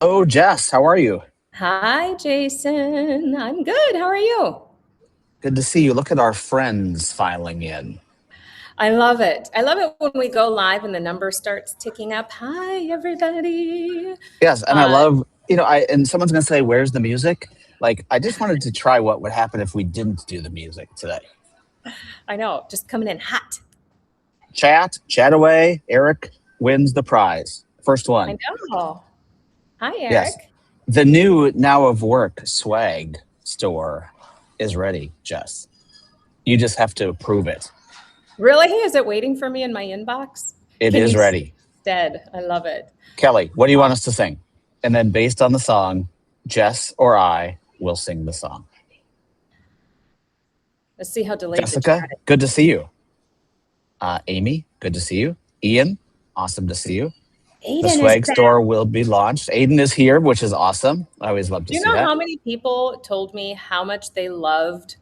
Oh, Jess, how are you? Hi, Jason. I'm good. How are you? Good to see you. Look at our friends filing in. I love it. I love it when we go live and the number starts ticking up. Hi, everybody. Yes, and I Uh, love, and someone's going to say, where's the music? Like, I just wanted to try what would happen if we didn't do the music today. I know, just coming in hot. Chat away. Eric wins the prize. First I one. know. Hi, Yes. Eric. The new Now of Work swag store is ready, Jess. You just have to approve it. Really? Is it waiting for me in my inbox? It Can is you see ready. instead? I love it. Kelly, what do you want us to sing? And then based on the song, Jess or I will sing the song. Let's see how delayed the Jessica, chat is. good to see you. Amy, good to see you. Ian, awesome to see you. The Aiden is swag back. store will be launched. Aiden is here, which is awesome. I always love to Do you see know that. how many people told me how much they loved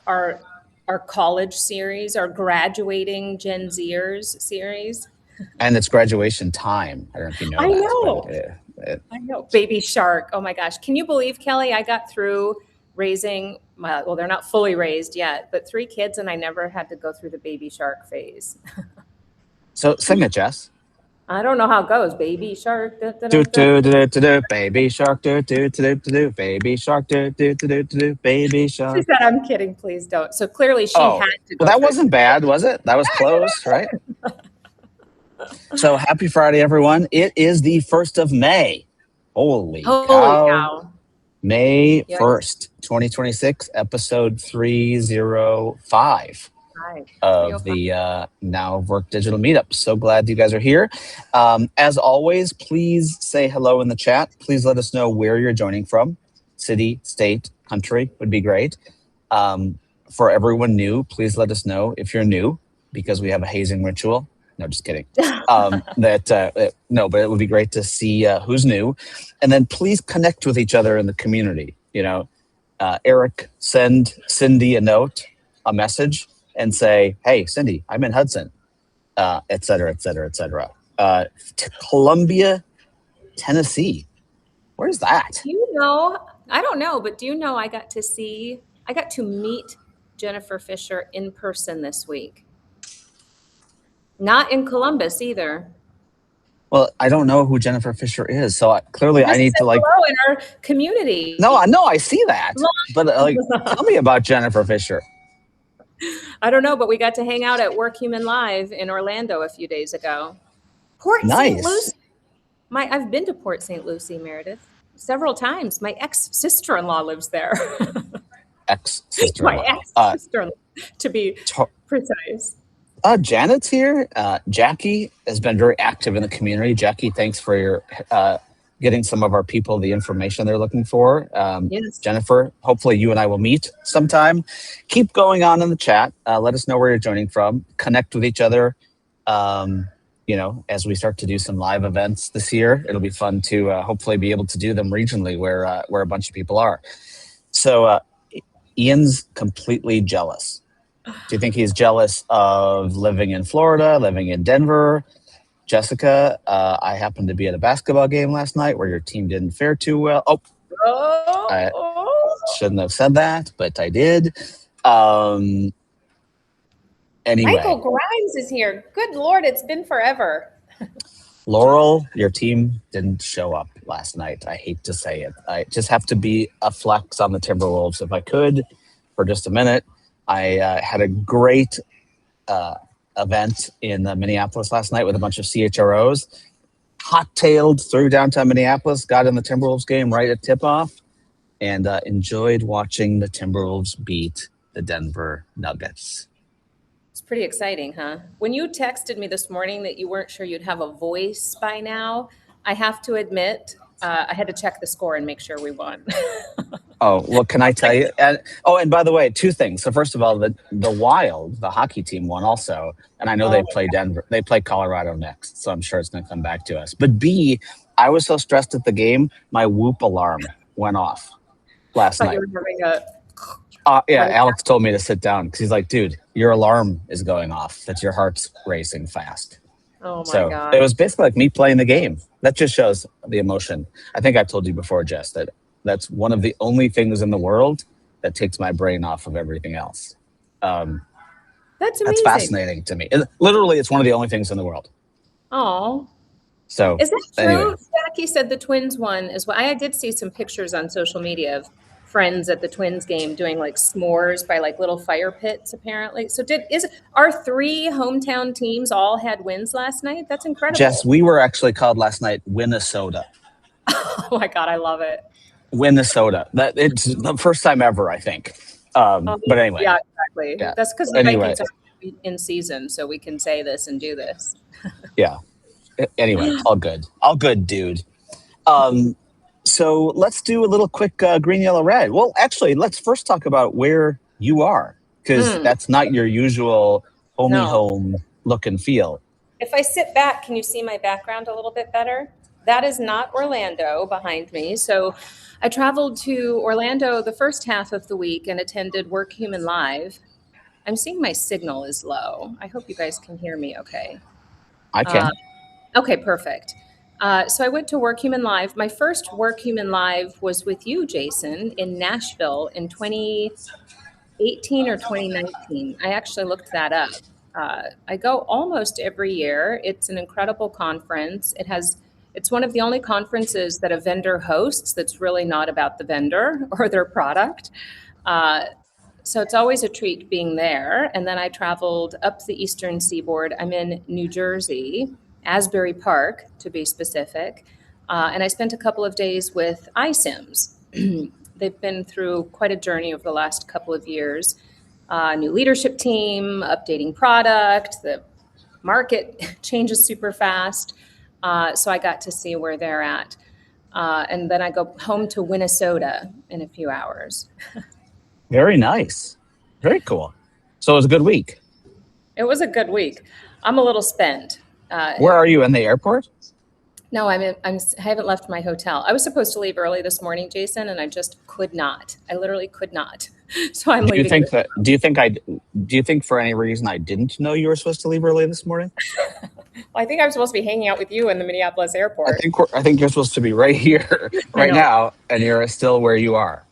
our our college series, our graduating Gen Zers series? And it's graduation time. I don't know if you know I that, but know. I know. Baby Shark. Oh my gosh. Can you believe, Kelly? I got through raising my, well, they're not fully raised yet, but 3 kids, and I never had to go through the Baby Shark phase. so sing it, Jess. I don't know how it goes. Baby Shark. Da, da, Do da, da. do do do do baby shark do do do do do baby shark do do do do do baby She shark. said, I'm kidding. Please don't. So clearly she Oh, had to well, go that through. wasn't bad, was it? That was close, right? So happy Friday, everyone. It is the 1st of May. Holy Holy cow. cow. May Yeah. 1st, 2026, episode 305 Hi. of 305. the Now of Work Digital Meetup. So glad you guys are here. As always, please say hello in the chat. Please let us know where you're joining from. City, state, country would be great. For everyone new, please let us know if you're new because we have a hazing ritual. No, just kidding. No, but it would be great to see who's new, and then please connect with each other in the community. Eric, send Cindy a note, a message, and say, "Hey, Cindy, I'm in Hudson," et cetera, et cetera, et cetera. To Columbia, Tennessee. Where's that? Do you know, I don't know, but do you know I got to meet Jennifer Fisher in person this week. Not in Columbus either. Well, I don't know who Jennifer Fisher is, so clearly I Just need said to like. hello in our community. No, I see that, but tell me about Jennifer Fisher. I don't know, but we got to hang out at Work Human Live in Orlando a few days ago. Port St. Nice. Lucie. I've been to Port St. Lucie, Meredith, several times. My ex-sister-in-law lives there. Ex-sister-in-law. My ex-sister-in-law, to be precise. Janet's here. Jackie has been very active in the community. Jackie, thanks for your getting some of our people the information they're looking for. Yes. Jennifer, hopefully you and I will meet sometime. Keep going on in the chat. Let us know where you're joining from. Connect with each other. As we start to do some live events this year, it'll be fun to hopefully be able to do them regionally where a bunch of people are. So Ian's completely jealous. Do you think he's jealous of living in Florida, living in Denver? Jessica, I happened to be at a basketball game last night where your team didn't fare too well. I shouldn't have said that, but I did. Anyway. Michael Grimes is here. Good Lord, it's been forever. Laurel, your team didn't show up last night. I hate to say it. I just have to be a flex on the Timberwolves if I could for just a minute. I had a great event in Minneapolis last night with a bunch of CHROs. Hot-tailed through downtown Minneapolis, got in the Timberwolves game right at tip-off, and enjoyed watching the Timberwolves beat the Denver Nuggets. It's pretty exciting, huh? When you texted me this morning that you weren't sure you'd have a voice by now, I have to admit, I had to check the score and make sure we won. Oh, well, can I tell you? And by the way, 2 things. So first of all, the Wild, the hockey team, won also. And I know they play Denver. They play Colorado next. So I'm sure it's going to come back to us. But B, I was so stressed at the game, my Whoop alarm went off last night. You were having a... Yeah, Alex told me to sit down because he's like, dude, your alarm is going off. That your heart's racing fast. Oh my So God. it was basically like me playing the game. That just shows the emotion. I think I told you before, Jess, that that's one of the only things in the world that takes my brain off of everything else. Um, That's that's amazing. fascinating to me. Literally, it's one of the only things in the world. Oh, So is that anyway, true? Jackie said the Twins won as well. I did see some pictures on social media of friends at the Twins game doing like s'mores by like little fire pits, apparently. So is our three hometown teams all had wins last night? That's Jess, incredible. we were actually called last night Winnesota. Oh my God, I love it. Minnesota. That it's the first time ever, I think. But anyway, Yeah, exactly. yeah. That's because the Anyway, Vikings are in season, so we can say this and do this. yeah. Anyway, all good, dude. Um, so let's do a little quick green, yellow, red. Well, actually, let's first talk about where you are because Mm, that's not your usual homey no. home look and feel. If I sit back, can you see my background a little bit better? That is not Orlando behind me. So I traveled to Orlando the first half of the week and attended Work Human Live. I'm seeing my signal is low. I hope you guys can hear me okay. I Uh, can. okay, perfect. So I went to Work Human Live. My first Work Human Live was with you, Jason, in Nashville in 2018 or 2019. I actually looked that up. I go almost every year. It's an incredible conference. It's one of the only conferences that a vendor hosts that's really not about the vendor or their product. Uh, so it's always a treat being there. And then I traveled up the eastern seaboard. I'm in New Jersey, Asbury Park to be specific. And I spent a couple of days with iSims. They've been through quite a journey over the last couple of years. New leadership team, updating product, the market changes super fast. So I got to see where they're at. And then I go home to Minnesota in a few hours. Very nice. Very cool. So it was a good week. It was a good week. I'm a little spent. Uh, Where are you in the airport? no, I haven't left my hotel. I was supposed to leave early this morning, Jason, and I just could not. I literally could not. So I'm Do you leaving. think that? Do you think for any reason I didn't know you were supposed to leave early this morning? I think I'm supposed to be hanging out with you in the Minneapolis airport. I think you're supposed to be right here, I right know. now, and you're still where you are.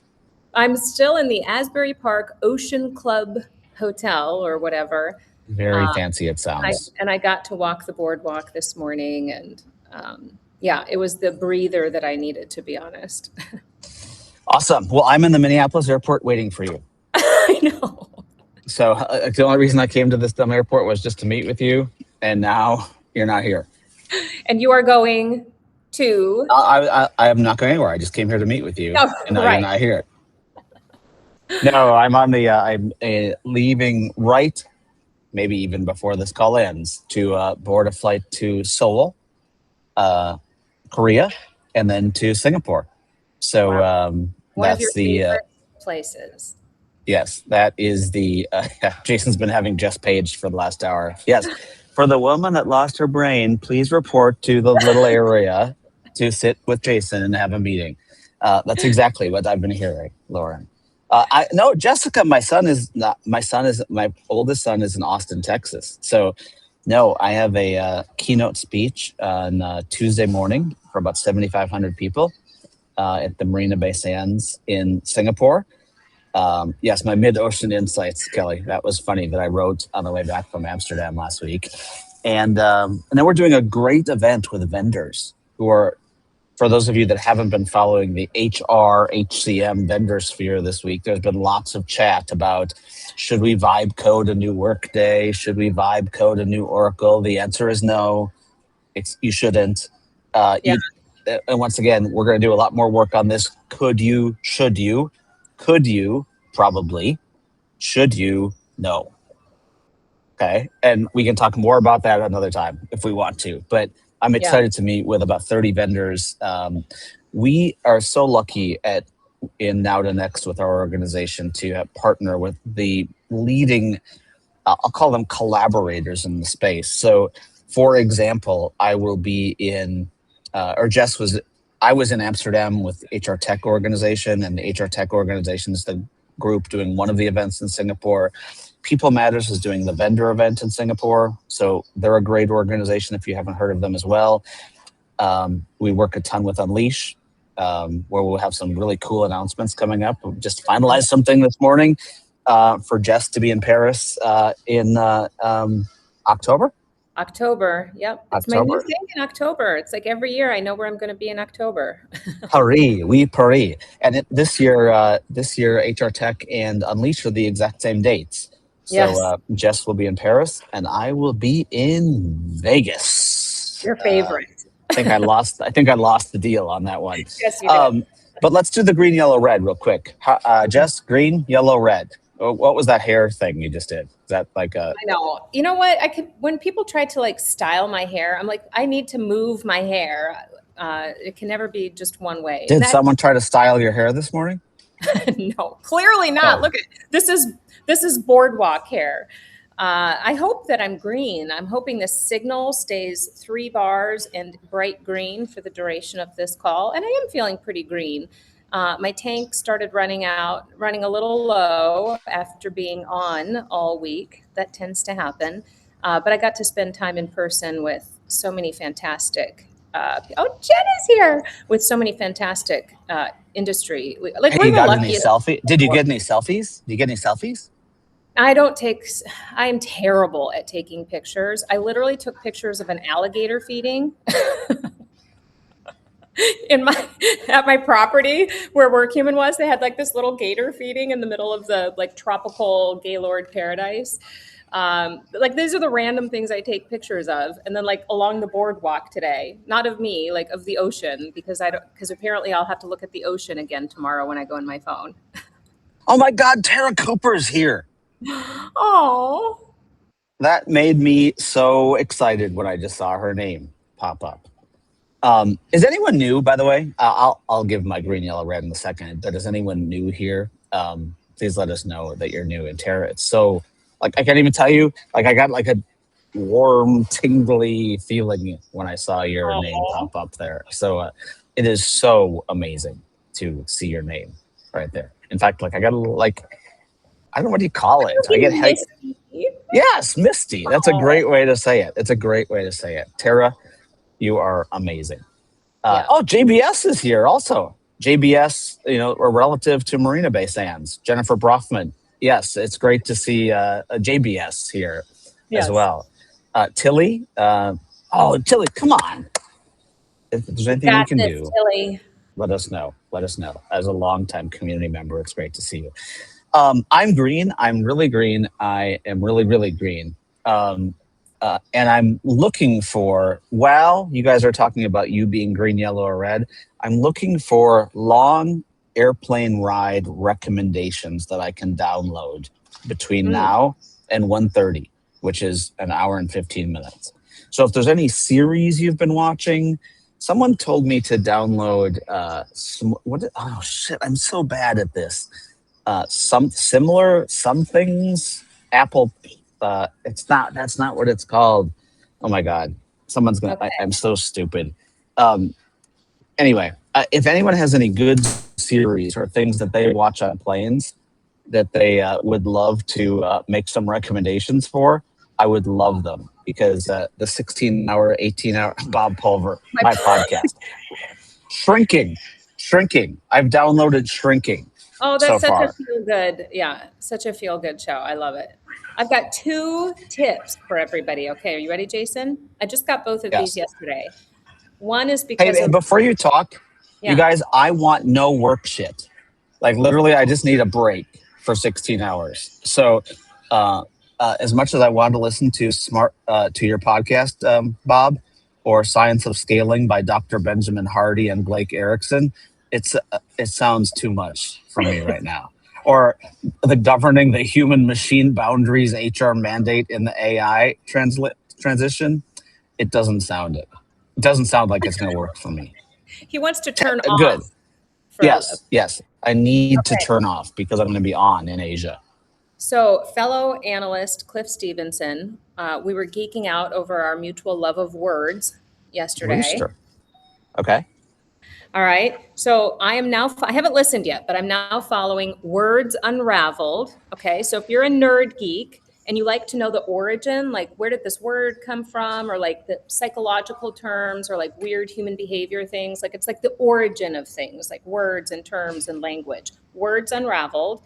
I'm still in the Asbury Park Ocean Club Hotel or whatever. Very Uh, fancy, it I, sounds. and I got to walk the boardwalk this morning, and yeah, it was the breather that I needed, to be honest. Awesome. Well, I'm in the Minneapolis airport waiting for you. I know. So the only reason I came to this dumb airport was just to meet with you, and now you're not here. And you are going to. I am not going anywhere. I just came here to meet with you, Oh, and now you're right. not here. No, I'm on the. I'm leaving right, maybe even before this call ends, to board a flight to Seoul, uh, Korea, and then to Singapore. So Wow. One of your that's the favorite places. yes, that is the. Jason's been having Jess paged for the last hour. Yes, for the woman that lost her brain, please report to the little area to sit with Jason and have a meeting. That's exactly what I've been hearing, Lauren. I no, Jessica. My son is not. My oldest son is in Austin, Texas. So, no, I have a keynote speech on Tuesday morning for about 7,500 people at the Marina Bay Sands in Singapore. Yes, my mid-ocean insights, Kelly. That was funny that I wrote on the way back from Amsterdam last week, and then we're doing a great event with vendors who are. For those of you that haven't been following the HR, HCM vendor sphere this week, there's been lots of chat about should we vibe code a new Workday? Should we vibe code a new Oracle? The answer is no. You shouldn't. Yeah. And once again, we're going to do a lot more work on this. Could you? Should you? Could you? Probably. Should you? No. Okay. And we can talk more about that another time if we want to. But I'm Yeah. excited to meet with about 30 vendors. We are so lucky in Now to Next with our organization to partner with the leading, I'll call them collaborators in the space. So, for example, I will be I was in Amsterdam with HR Tech Organization, and the HR Tech Organization is the group doing one of the events in Singapore. People Matters is doing the vendor event in Singapore. So they're a great organization if you haven't heard of them as well. We work a ton with Unleash, where we'll have some really cool announcements coming up. We just finalized something this morning for Jess to be in Paris in October. October. Yep. It's my new October. thing in October. It's like every year I know where I'm going to be in October. Paris, oui, Paris. And this year, HR Tech and Unleash are the exact same dates. So Yes. Jess will be in Paris, and I will be in Vegas. Your favorite. I think I lost the deal on that one. Yes, you did. But let's do the green, yellow, red real quick. Jess, green, yellow, red. What was that hair thing you just did? Is that like a? I know. You know what? When people try to like style my hair, I'm like, I need to move my hair. It can never be just one way. Did someone try to style your hair this morning? No, clearly not. Oh. Look at this is boardwalk hair. I hope that I'm green. I'm hoping the signal stays 3 bars and bright green for the duration of this call. And I am feeling pretty green. My tank started running a little low after being on all week. That tends to happen. But I got to spend time in person with so many fantastic Jen is here with so many fantastic industry. Like, Hey, we're you the got any luckiest. selfie? Did you get any selfies? Did you get any selfies? I'm terrible at taking pictures. I literally took pictures of an alligator feeding at my property where Workhuman was. They had like this little gator feeding in the middle of the like tropical Gaylord paradise. Like, these are the random things I take pictures of. And then like along the boardwalk today, not of me, like of the ocean, because apparently I'll have to look at the ocean again tomorrow when I go on my phone. Oh my God, Tara Cooper's here. Oh, That made me so excited when I just saw her name pop up. Is anyone new, by the way? I'll give my green, yellow, red in a second. But is anyone new here? Please let us know that you're new. And Tara, it's so, like, I can't even tell you. Like, I got like a warm, tingly feeling when I saw your name pop up there. So it is so amazing to see your name right there. In fact, like, I got a little, like, I don't know, what do you call it? I get Misty. Yes, Misty. That's a great way to say it. It's a great way to say it. Tara, you are amazing. Yeah. Oh, JBS is here also. JBS, a relative to Marina Bay Sands. Jennifer Brofman. Yes, it's great to see JBS here Yes. as well. Tilly. Tilly, come on. If there's anything we can do, Tilly. let us know. Let us know. As a longtime community member, it's great to see you. I'm green. I'm really green. I am really, really green. And I'm looking for, while you guys are talking about you being green, yellow, or red, I'm looking for long airplane ride recommendations that I can download between now and 1:30, which is an hour and 15 minutes. So if there's any series you've been watching, someone told me to download I'm so bad at this. Some things, Apple. That's not what it's called. Oh my God. Someone's gonna. Okay. I'm so stupid. Anyway, if anyone has any good series or things that they watch on planes that they would love to make some recommendations for, I would love them, because the 16-hour, 18-hour Bob Pulver, my podcast, Shrinking. I've downloaded Shrinking. Oh, that's so far. such a feel good. Yeah, such a feel good show. I love it. I've got 2 tips for everybody. Okay, are you ready, Jason? I just got both of these yesterday. One is because Hey, before you talk, Yeah. you guys, I want no work shit. Like, literally, I just need a break for 16 hours. So as much as I want to listen to your podcast, Bob, or Science of Scaling by Dr. Benjamin Hardy and Blake Erickson, it sounds too much for me right now. Or the Governing the Human Machine Boundaries HR Mandate in the AI transition. It doesn't sound it. It doesn't sound like it's going to work for me. He wants to turn off. Good. Yes. I need to turn off because I'm going to be on in Asia. So, fellow analyst Cliff Stevenson, we were geeking out over our mutual love of words yesterday. Rooster. Okay. All right. So I am now, I haven't listened yet, but I'm now following Words Unraveled. Okay. So if you're a nerd geek and you like to know the origin, like where did this word come from, or like the psychological terms, or like weird human behavior things, like it's like the origin of things, like words and terms and language, Words Unraveled.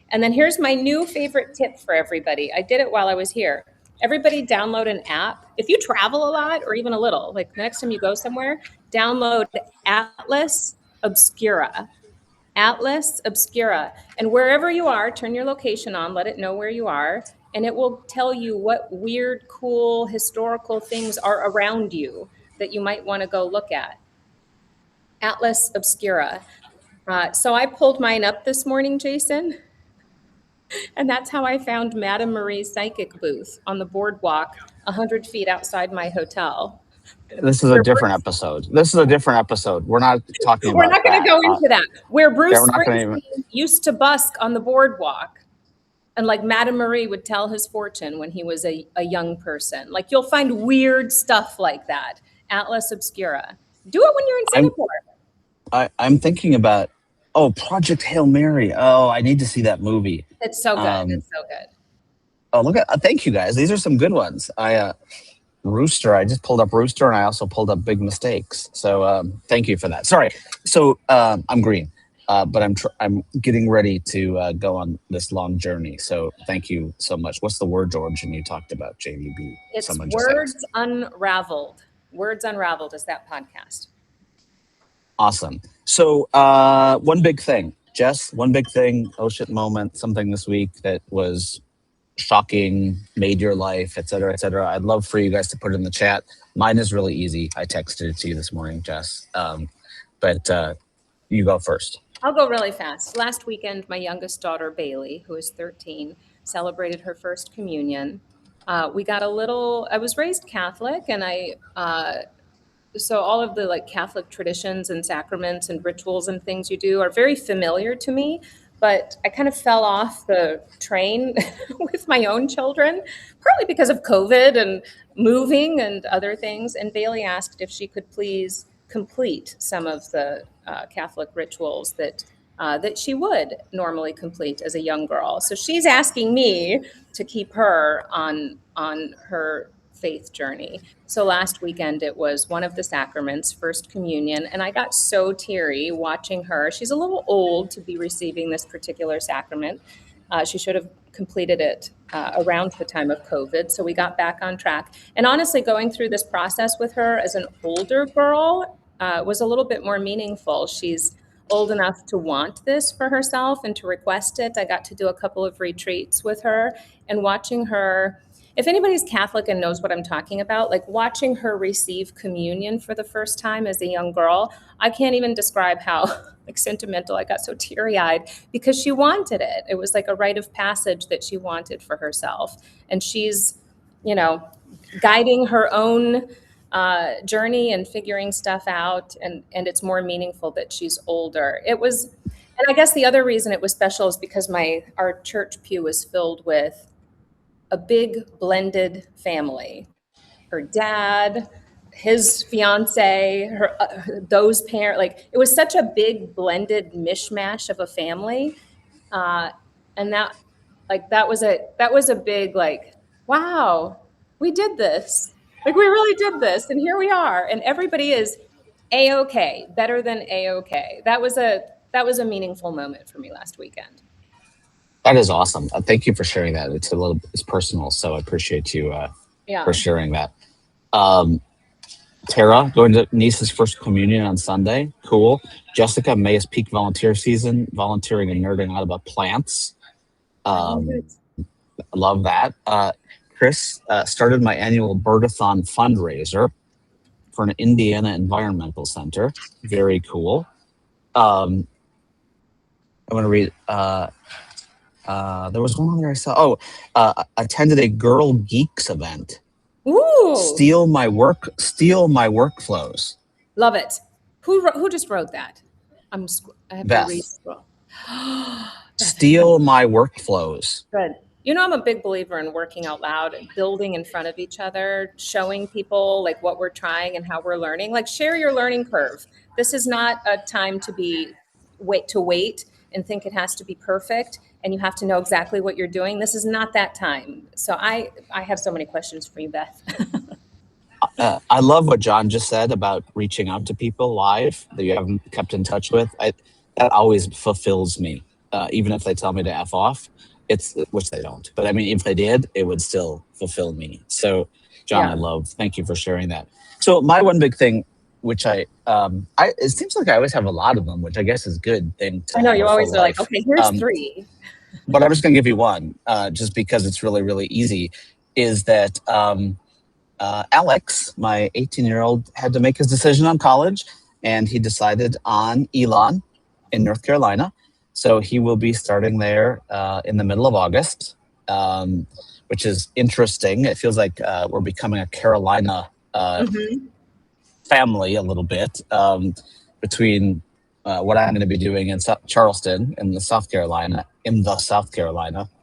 And then here's my new favorite tip for everybody. I did it while I was here. Everybody download an app. If you travel a lot or even a little, like the next time you go somewhere, download Atlas Obscura. Atlas Obscura. And wherever you are, turn your location on, let it know where you are, and it will tell you what weird, cool, historical things are around you that you might want to go look at. Atlas Obscura. So I pulled mine up this morning, Jason, and that's how I found Madame Marie's psychic booth on the boardwalk 100 feet outside my hotel. This is a different episode. This is a different episode. We're not talking We're about not going to that. go into that. Where Yeah, Bruce we're not gonna even. Springsteen used to busk on the boardwalk. And like Madame Marie would tell his fortune when he was a young person. Like you'll find weird stuff like that. Atlas Obscura. Do it when you're in Singapore. I'm thinking about, Project Hail Mary. Oh, I need to see that movie. It's so good. It's so good. Oh, look at, thank you guys. These are some good ones. Rooster. I just pulled up Rooster, and I also pulled up Big Mistakes. So thank you for that. Sorry. So I'm green, but I'm getting ready to go on this long journey. So thank you so much. What's the word origin you talked about, JVB? It's Words Unraveled. Words Unraveled is that podcast. Awesome. So one big thing, Jess. One big thing. Oh shit! Moment. Something this week that was shocking, made your life, et cetera, et cetera. I'd love for you guys to put it in the chat. Mine is really easy. I texted it to you this morning, Jess. But you go first. I'll go really fast. Last weekend, my youngest daughter, Bailey, who is 13, celebrated her first communion. I was raised Catholic, and so all of the like Catholic traditions and sacraments and rituals and things you do are very familiar to me. But I kind of fell off the train with my own children, partly because of COVID and moving and other things. And Bailey asked if she could please complete some of the Catholic rituals that she would normally complete as a young girl. So she's asking me to keep her on her faith journey. So last weekend it was one of the sacraments, First Communion, and I got so teary watching her. She's a little old to be receiving this particular sacrament. She should have completed it around the time of COVID, so we got back on track. And honestly, going through this process with her as an older girl was a little bit more meaningful. She's old enough to want this for herself and to request it. I got to do a couple of retreats with her, and watching her, if anybody's Catholic and knows what I'm talking about, like watching her receive communion for the first time as a young girl, I can't even describe how like sentimental. I got so teary-eyed because she wanted it. It was like a rite of passage that she wanted for herself. And she's, guiding her own journey and figuring stuff out. And it's more meaningful that she's older. And I guess the other reason it was special is because our church pew was filled with a big blended family. Her dad, his fiance, those parents, like it was such a big blended mishmash of a family. And that was a big like, wow, we did this. Like we really did this. And here we are. And everybody is A-okay, better than A-okay. That was a meaningful moment for me last weekend. That is awesome. Thank you for sharing that. It's personal, so I appreciate you for sharing that. Tara, going to niece's first communion on Sunday. Cool. Jessica, May is peak volunteer season, volunteering and nerding out about plants. Love that. Chris started my annual Birdathon fundraiser for an Indiana Environmental Center. Very cool. I want to read. There was one there I saw. Attended a Girl Geeks event. Ooh. Steal my workflows. Love it. Who just wrote that? I have Beth. to re-scroll. Steal my workflows. Good. You know, I'm a big believer in working out loud, building in front of each other, showing people like what we're trying and how we're learning. Like share your learning curve. This is not a time to be wait and think it has to be perfect and you have to know exactly what you're doing. This is not that time. So I have so many questions for you, Beth. I love what John just said about reaching out to people live that you haven't kept in touch with. That always fulfills me, even if they tell me to f off. It's which they don't, but I mean, if they did, it would still fulfill me. So, John, I Yeah. love. Thank you for sharing that. So, my one big thing, which it seems like I always have a lot of them, which I guess is a good thing to I know have you a full always are like, life. okay, here's three. But I'm just going to give you one, just because it's really, really easy. Is that Alex, my 18-year-old, had to make his decision on college, and he decided on Elon in North Carolina. So he will be starting there in the middle of August, um, which is interesting. It feels like we're becoming a Carolina Mm-hmm. family a little bit between what I'm going to be doing in Charleston in the South Carolina,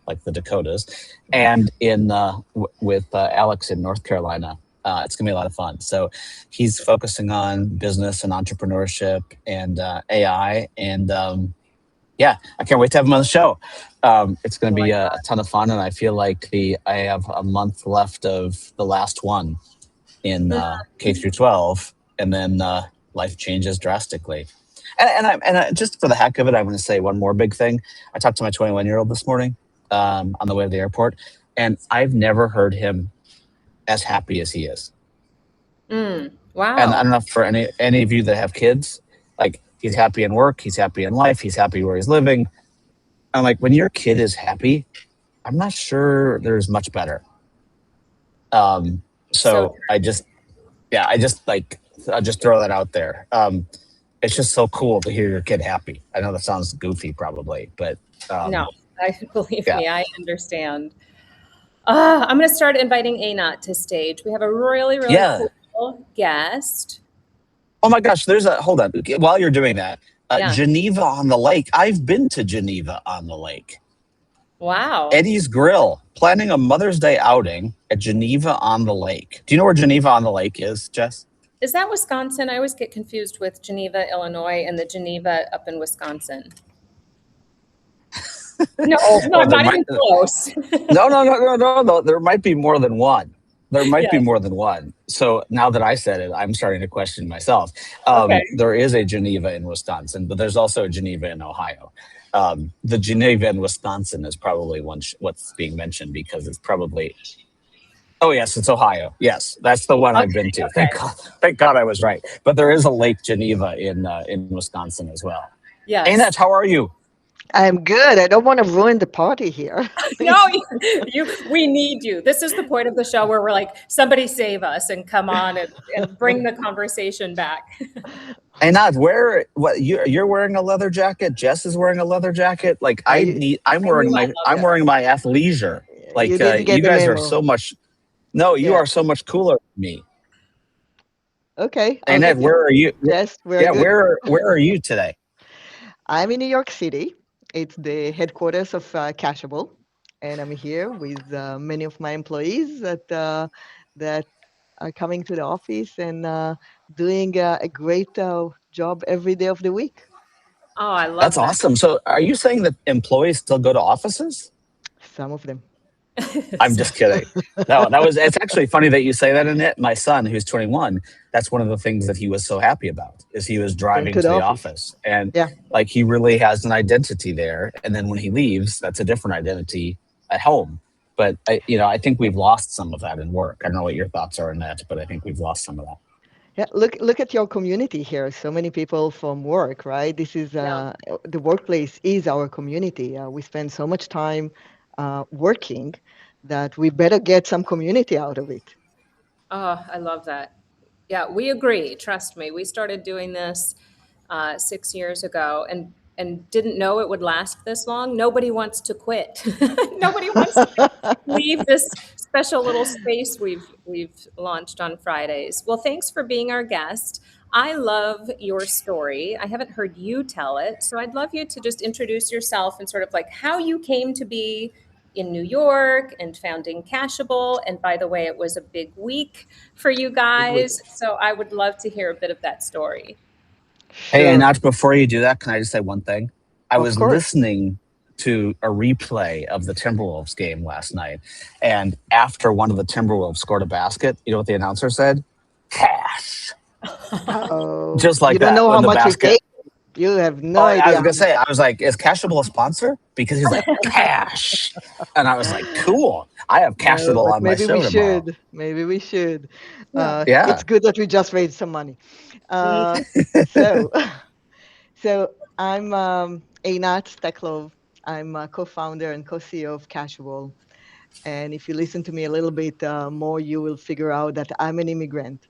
like the Dakotas, and in with Alex in North Carolina. It's going to be a lot of fun. So he's focusing on business and entrepreneurship and AI. And yeah, I can't wait to have him on the show. It's going Oh to my be God. a ton of fun. And I feel like I have a month left of the last one in K through 12, and then life changes drastically. And just for the heck of it, I'm going to say one more big thing. I talked to my 21-year-old this morning on the way to the airport, and I've never heard him as happy as he is. And I Wow. don't know if for any of you that have kids, like he's happy in work, he's happy in life, he's happy where he's living. I'm like, when your kid is happy, I'm not sure there's much better. Um, So so I just like I'll just throw that out there. It's just so cool to hear your kid happy. I know that sounds goofy, probably, but no, um, I believe yeah, me, I understand. I'm going to start inviting Einat to stage. We have a really, really yeah. cool guest. Oh my gosh, there's a hold on. While you're doing that, Yeah. Geneva on the Lake. I've been to Geneva on the Lake. Wow. Eddie's Grill planning a Mother's Day outing at Geneva on the Lake. Do you know where Geneva on the Lake is, Jess? Is that Wisconsin? I always get confused with Geneva, Illinois, and the Geneva up in Wisconsin. No, no, Oh, I'm there not might even close. no. There might be more than one. There might be Yes. more than one. So now that I said it, I'm starting to question myself. Okay. There is a Geneva in Wisconsin, but there's also a Geneva in Ohio. The Geneva in Wisconsin is probably what's being mentioned because it's probably. Oh yes, it's Ohio. Yes, that's the one I've Okay. been to. Okay. Thank God I was right. But there is a Lake Geneva in Wisconsin as well. Yes. Einat, how are you? I'm good. I don't want to ruin the party here. No, we need you. This is the point of the show where we're like, somebody save us and come on and bring the conversation back. Einat, what you're wearing a leather jacket? Jess is wearing a leather jacket. Like You, I knew I loved I'm it. wearing my athleisure. you Like didn't you get the guys are memo. so much. No, you Yeah. are so much cooler than me. Okay, I'll Einat, get you. where are you? Yes, we're Yeah, good. where are you today? I'm in New York City. It's the headquarters of Cashable, and I'm here with many of my employees that are coming to the office and doing a great job every day of the week. Oh, I That's love that. awesome. So, are you saying that employees still go to offices? Some of them. I'm just kidding. No, it's actually funny that you say that in it. My son, who's 21, that's one of the things that he was so happy about is he was Going driving to to the the office. office and Yeah. like he really has an identity there. And then when he leaves, that's a different identity at home. But I think we've lost some of that in work. I don't know what your thoughts are on that, but I think we've lost some of that. Yeah, look at your community here. So many people from work, right? This is Yeah. the workplace is our community. We spend so much time working that we better get some community out of it. Oh, I love that. Yeah, we agree. Trust me. We started doing this 6 years ago and didn't know it would last this long. Nobody wants to quit. Nobody wants to leave this special little space we've launched on Fridays. Well, thanks for being our guest. I love your story. I haven't heard you tell it, so I'd love you to just introduce yourself and sort of like how you came to be in New York and founding Cashable. And by the way, it was a big week for you Big week. guys. So I would love to hear a bit of that story. Hey, Sure. Einat, before you do that, can I just say one thing? I Of was course. listening to a replay of the Timberwolves game last night, and after one of the Timberwolves scored a basket, you know what the announcer said? Cash. Oh, Just like you don't that. know When how the much we basket. paid. You have no Oh, I idea was how gonna say, I was like, is Cashable a sponsor? Because he's like, cash. And I was like, cool. I have no, Cashable but on my maybe we show tomorrow. should. Maybe we should. Yeah. It's Yeah. good that we just raised some money. Mm, So, so I'm Einat Steklov. I'm a co-founder and co-CEO of Casual. And if you listen to me a little bit more, you will figure out that I'm an immigrant.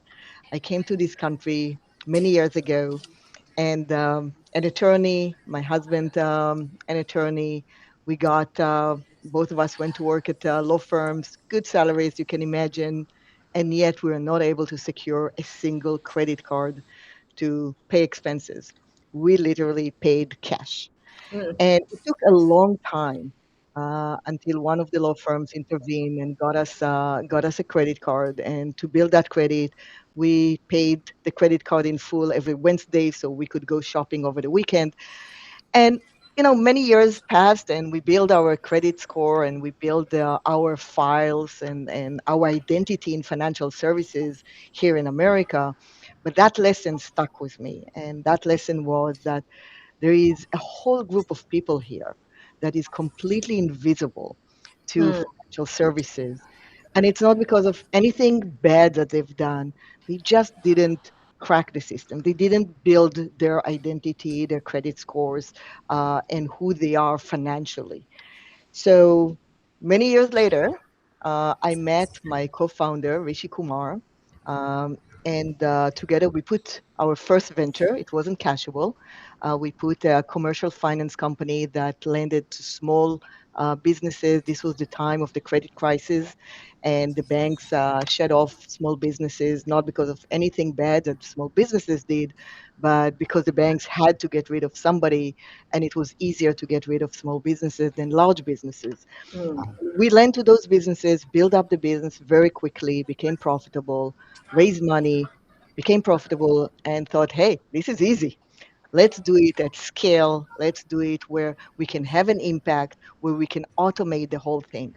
I came to this country many years ago, and an attorney, my husband, an attorney. We got both of us went to work at law firms, good salaries you can imagine, and yet we were not able to secure a single credit card to pay expenses. We literally paid cash. mm, And it took a long time until one of the law firms intervened and got us a credit card. And to build that credit, we paid the credit card in full every Wednesday so we could go shopping over the weekend. And many years passed, and we built our credit score, and we built our files and our identity in financial services here in America. But that lesson stuck with me, and that lesson was that there is a whole group of people here that is completely invisible to mm, financial services. And it's not because of anything bad that they've done. They just didn't crack the system. They didn't build their identity, their credit scores, and who they are financially. So many years later, I met my co-founder, Rishi Kumar, um, and together we put our first venture. It wasn't casual. We put a commercial finance company that lended to small businesses. This was the time of the credit crisis, and the banks shut off small businesses, not because of anything bad that small businesses did, but because the banks had to get rid of somebody, and it was easier to get rid of small businesses than large businesses. mm, We lent to those businesses, built up the business very quickly, became profitable, raised money, became profitable, and thought, hey, this is easy. Let's do it at scale. Let's do it where we can have an impact, where we can automate the whole thing.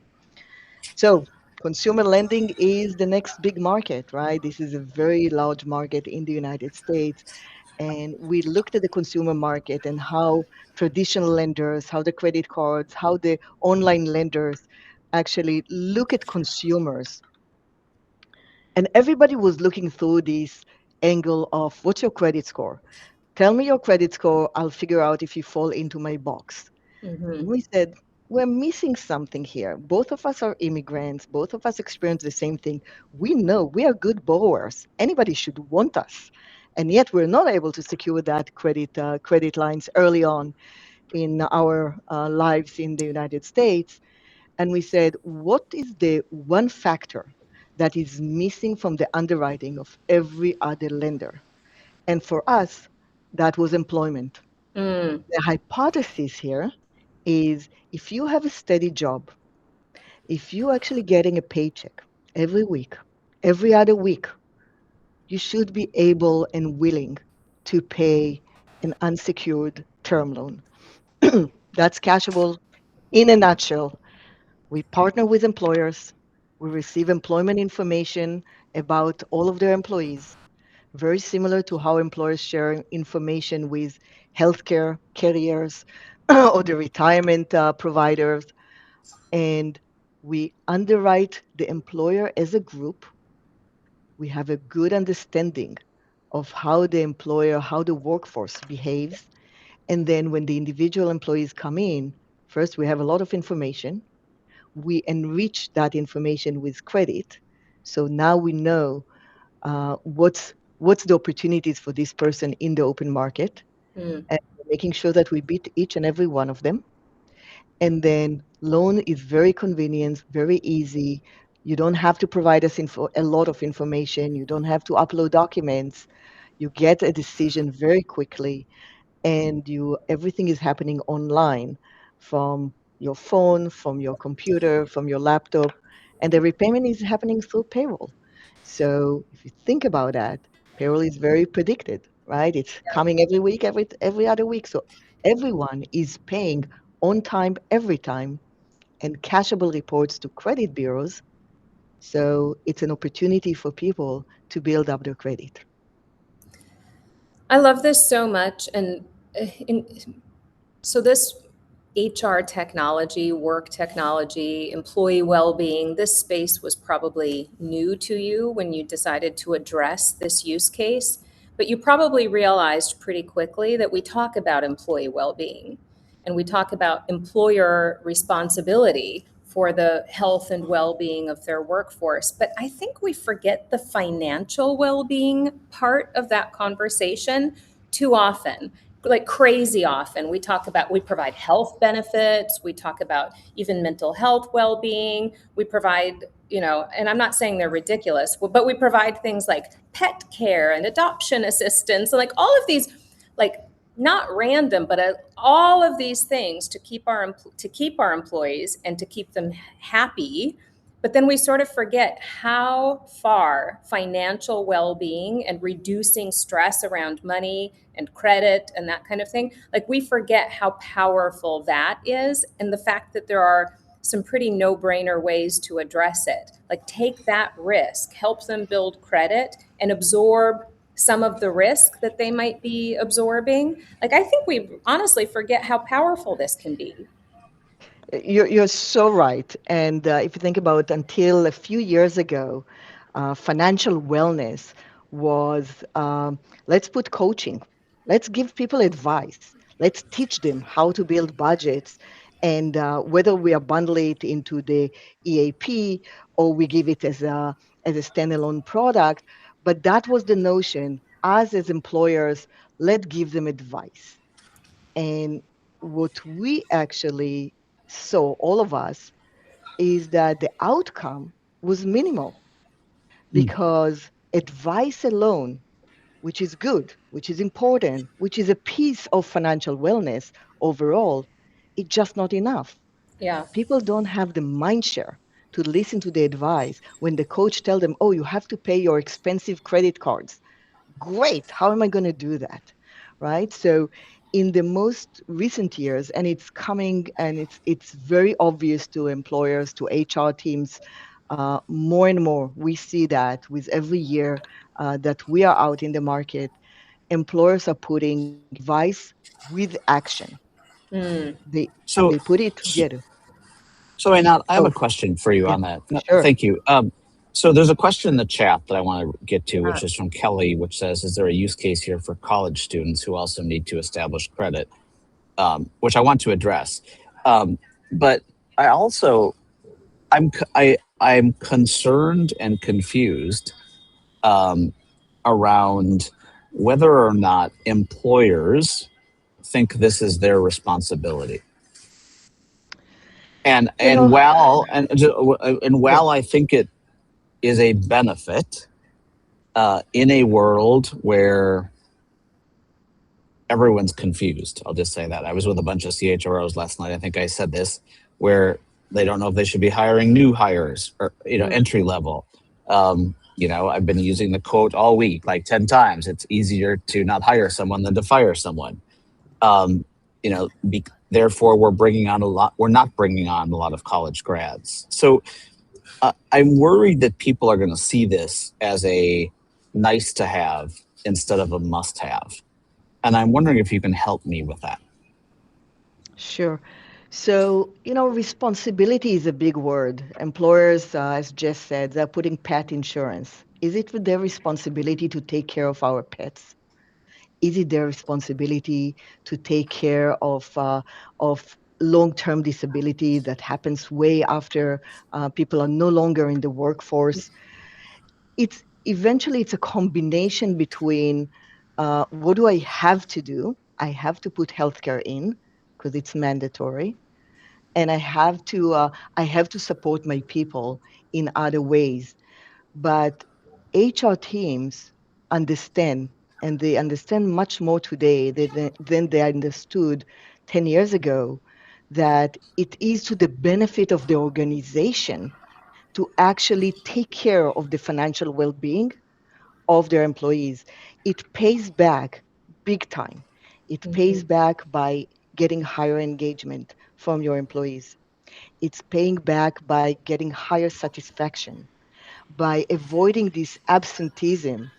So, consumer lending is the next big market, right? This is a very large market in the United States. And we looked at the consumer market and how traditional lenders, how the credit cards, how the online lenders actually look at consumers. And everybody was looking through this angle of what's your credit score? Tell me your credit score, I'll figure out if you fall into my box. And mhm, we said, we're missing something here. Both of us are immigrants. Both of us experience the same thing. We know we are good borrowers. Anybody should want us. And yet we're not able to secure that credit lines early on in our lives in the United States. And we said, what is the one factor that is missing from the underwriting of every other lender? And for us, that was employment. mm, The hypothesis here is if you have a steady job, if you're actually getting a paycheck every week, every other week, you should be able and willing to pay an unsecured term loan. That's cashable in a nutshell. We partner with employers. We receive employment information about all of their employees, very similar to how employers share information with healthcare carriers or the retirement providers. And we underwrite the employer as a group. We have a good understanding of how the employer, how the workforce behaves. And then when the individual employees come in, first we have a lot of information. We enrich that information with credit. So now we know what's the opportunities for this person in the open market, mm, and making sure that we beat each and every one of them. And then loan is very convenient, very easy. You don't have to provide us a lot of information. You don't have to upload documents. You get a decision very quickly, and you everything is happening online from your phone, from your computer, from your laptop, and the repayment is happening through payroll. So if you think about that, payroll is very predicted, right? It's coming every week, every other week. So everyone is paying on time, every time, and cashable reports to credit bureaus. So it's an opportunity for people to build up their credit. I love this so much. And in, so this HR technology, work technology, employee well-being, this space was probably new to you when you decided to address this use case, but you probably realized pretty quickly that we talk about employee well-being and we talk about employer responsibility for the health and well-being of their workforce, but I think we forget the financial well-being part of that conversation too often, like crazy often. We provide health benefits, we talk about even mental health well-being, we provide, and I'm not saying they're ridiculous, but we provide things like pet care and adoption assistance and like all of these, like, not random, but all of these things to keep our employees and to keep them happy. But then we sort of forget how far financial well-being and reducing stress around money and credit and that kind of thing, like we forget how powerful that is, and the fact that there are some pretty no-brainer ways to address it. Like take that risk, help them build credit and absorb some of the risk that they might be absorbing. Like I think we honestly forget how powerful this can be. You're so right. And if you think about until a few years ago, financial wellness was let's put coaching, let's give people advice, let's teach them how to build budgets, and whether we are bundle it into the EAP or we give it as a standalone product. But that was the notion. Us as employers, let's give them advice. And what we actually saw, all of us, is that the outcome was minimal Mm. because advice alone, which is good, which is important, which is a piece of financial wellness overall, it's just not enough. Yeah. People don't have the mind share to listen to the advice when the coach tells them, oh, you have to pay your expensive credit cards. Great, how am I going to do that? Right? So in the most recent years, and it's coming and it's very obvious to employers, to HR teams, more and more we see that with every year that we are out in the market, employers are putting advice with action. Mm. they So, they put it together. so Einat, I have a Oh, question for you yeah, on that. No, sure. thank you. So there's a question in the chat that I want to get to, Ah. which is from Kelly, which says, "Is there a use case here for college students who also need to establish credit?" Which I want to address. But I also I'm concerned and confused um, around whether or not employers think this is their responsibility. And You and know, while and and yeah, while I think it is a benefit in a world where everyone's confused. I'll just say that. I was with a bunch of CHROs last night. I think I said this, where they don't know if they should be hiring new hires or Mm. entry level. I've been using the quote all week, like 10 times. It's easier to not hire someone than to fire someone. Um, Therefore, we're not bringing on a lot of college grads. So I'm worried that people are going to see this as a nice to have instead of a must have. And I'm wondering if you can help me with that. sure. So, responsibility is a big word. Employers, as Jess said, they're putting pet insurance. Is it their responsibility to take care of our pets? Is it their responsibility to take care of long-term disability that happens way after people are no longer in the workforce? It's eventually it's a combination between what do I have to do? I have to put healthcare in because it's mandatory, and I have to support my people in other ways. But HR teams understand, and they understand much more today than they understood 10 years ago, that it is to the benefit of the organization to actually take care of the financial well-being of their employees. It pays back big time. It pays Mhm. back by getting higher engagement from your employees. It's paying back by getting higher satisfaction, by avoiding this absenteeism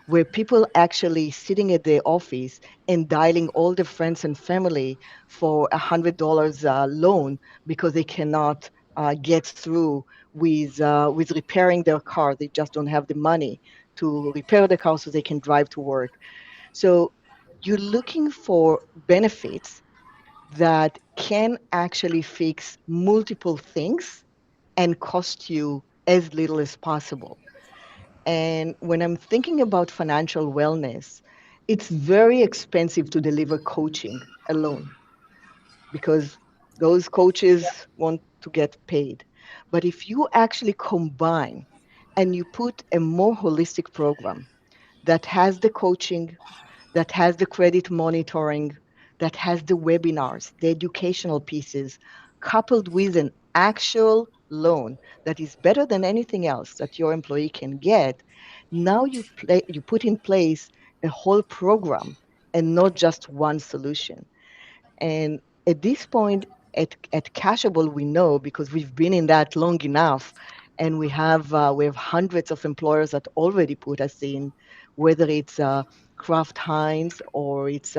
where people actually sitting at the office and dialing all their friends and family for $100 loan because they cannot get through with repairing their car. They just don't have the money to repair the car so they can drive to work. So you're looking for benefits that can actually fix multiple things and cost you as little as possible. And when I'm thinking about financial wellness, it's very expensive to deliver coaching alone because those coaches want to get paid. But if you actually combine and you put a more holistic program that has the coaching, that has the credit monitoring, that has the webinars, the educational pieces, coupled with an actual loan that is better than anything else that your employee can get, now you put in place a whole program and not just one solution. And at this point, at Cashable, we know because we've been in that long enough, and we have hundreds of employers that already put us in, whether it's Kraft Heinz or it's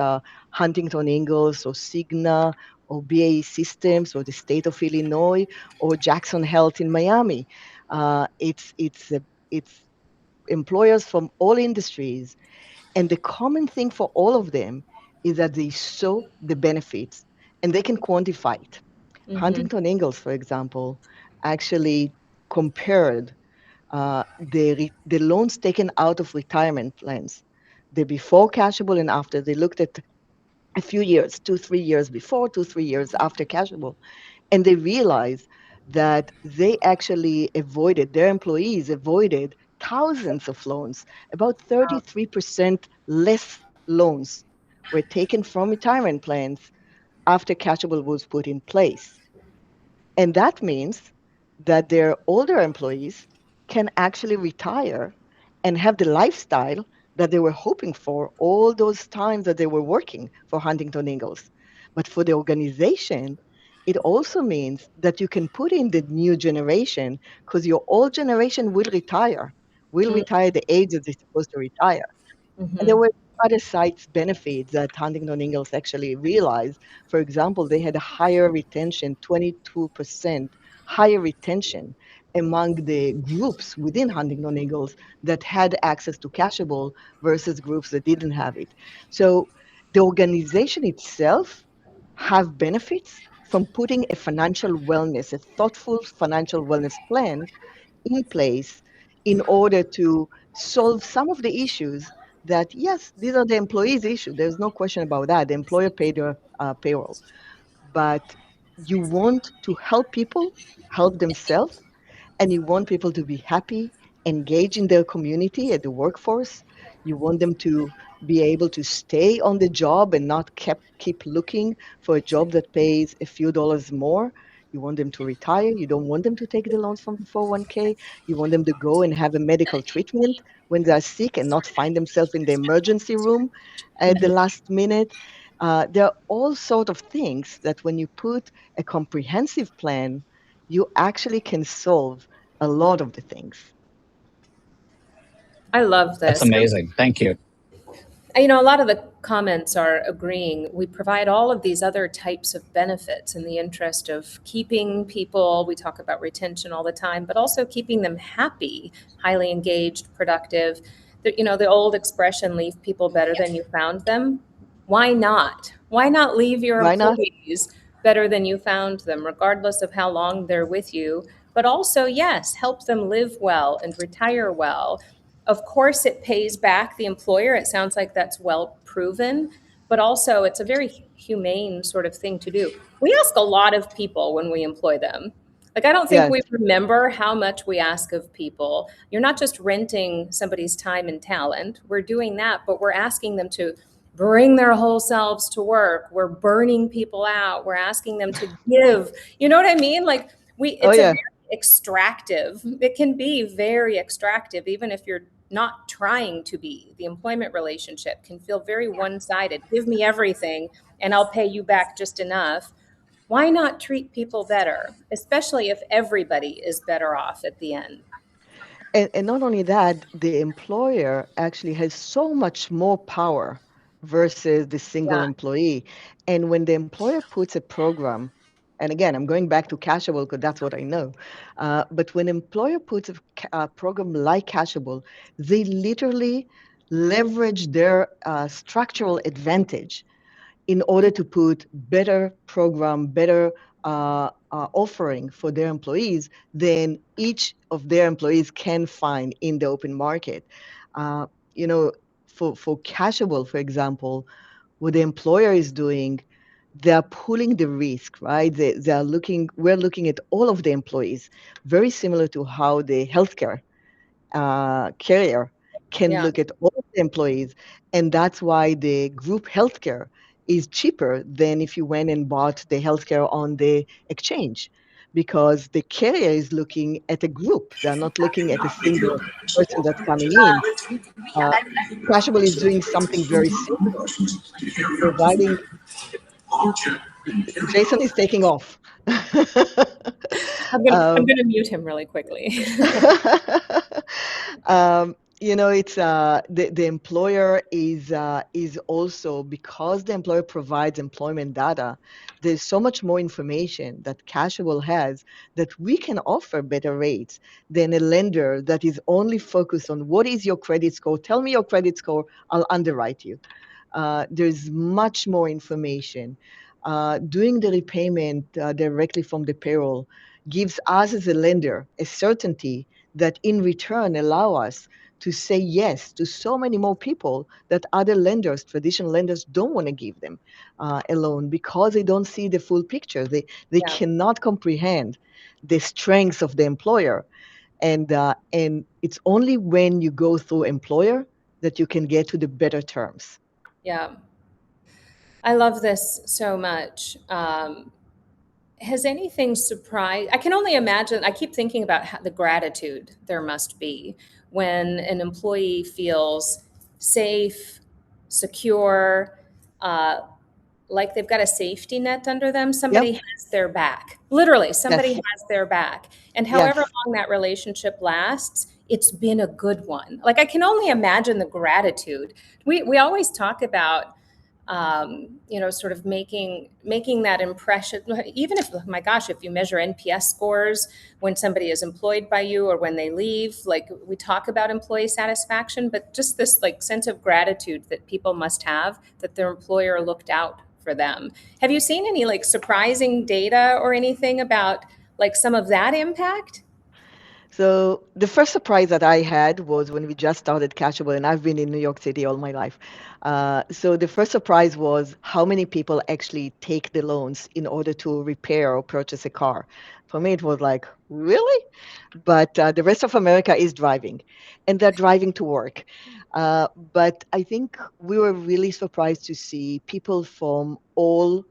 Huntington Ingalls or Cigna or BAE Systems or the state of Illinois or Jackson Health in Miami. It's employers from all industries, and the common thing for all of them is that they saw the benefits and they can quantify it. Mhm. Huntington Ingalls, for example, actually compared the loans taken out of retirement plans, the before cashable and after. They looked at a few years, 2, 3 years before, 2, 3 years after cashable, and they realized that they actually avoided, their employees avoided thousands of loans. About 33% less loans were taken from retirement plans after Catchable was put in place. And that means that their older employees can actually retire and have the lifestyle that they were hoping for all those times that they were working for Huntington Ingalls. But for the organization, it also means that you can put in the new generation because your old generation will retire the age that they're supposed to retire. And there Mhm. were other sites benefits that Huntington Ingalls actually realized. For example, they had a higher retention, 22% higher retention among the groups within Huntington Ingalls that had access to Cashable versus groups that didn't have it. So the organization itself have benefits from putting a financial wellness, a thoughtful financial wellness plan in place in order to solve some of the issues that, yes, these are the employees' issue. There's no question about that. The employer paid their payroll. But you want to help people help themselves, and you want people to be happy, engage in their community at the workforce. You want them to be able to stay on the job and not keep looking for a job that pays a few dollars more. You want them to retire. You don't want them to take the loans from the 401k. You want them to go and have a medical treatment when they are sick and not find themselves in the emergency room at the Mhm. last minute. There are all sort of things that when you put a comprehensive plan, you actually can solve a lot of the things. I love That's this. amazing. Thank you. A lot of the comments are agreeing. We provide all of these other types of benefits in the interest of keeping people, we talk about retention all the time, but also keeping them happy, highly engaged, productive. The old expression, leave people better than you found them. Why not? Why not leave your Why not? employees better than you found them, regardless of how long they're with you? But also, yes, help them live well and retire well. Of course, it pays back the employer. It sounds like that's well proven, but also it's a very humane sort of thing to do. We ask a lot of people when we employ them. Like, I don't think Yes, we remember how much we ask of people. You're not just renting somebody's time and talent. We're doing that, but we're asking them to bring their whole selves to work. We're burning people out. We're asking them to give. You know what I mean? Like Oh it's a yeah. very extractive. It can be very extractive, even if you're not trying to be. The employment relationship can feel very one-sided. Give me everything and I'll pay you back just enough. Why not treat people better, especially if everybody is better off at the end? And not only that, the employer actually has so much more power versus the single Yeah, employee. And when the employer puts a program, and again, I'm going back to Cashable because that's what I know. But when employer puts a program like Cashable, they literally leverage their structural advantage in order to put better program, better offering for their employees than each of their employees can find in the open market. Uh, you know, for Cashable, for example, what the employer is doing, they're pulling the risk, right? They're looking, we're looking at all of the employees, very similar to how the healthcare carrier can yeah, look at all of the employees. And that's why the group healthcare is cheaper than if you went and bought the healthcare on the exchange, because the carrier is looking at a group. They're not looking at a single person that's coming in. Uh, Cashable is doing something very similar, providing. Jason is taking off. I'm um, gonna mute him really quickly. it's the employer is also, because the employer provides employment data. There's so much more information that Cashable has that we can offer better rates than a lender that is only focused on what is your credit score. Tell me your credit score, I'll underwrite you. There's much more information. Doing the repayment directly from the payroll gives us as a lender a certainty that in return allow us to say yes to so many more people that other lenders, traditional lenders, don't want to give them a loan because they don't see the full picture. They Yeah, cannot comprehend the strengths of the employer. And it's only when you go through employer that you can get to the better terms. yeah. I love this so much. Has anything surprised? I can only imagine. I keep thinking about the gratitude there must be when an employee feels safe, secure, uh, like they've got a safety net under them. Yep. Somebody has their back. Literally, somebody Yes. has their back. And however Yes. long that relationship lasts, it's been a good one. Like I can only imagine the gratitude. We always talk about sort of making that impression. Even if, oh my gosh, if you measure NPS scores when somebody is employed by you or when they leave, like we talk about employee satisfaction, but just this like sense of gratitude that people must have that their employer looked out for them. Have you seen any like surprising data or anything about like some of that impact? So the first surprise that I had was when we just started Catchable, and I've been in New York City all my life. So the first surprise was how many people actually take the loans in order to repair or purchase a car. For me, it was like, really? But the rest of America is driving, and they're driving to work. But I think we were really surprised to see people from all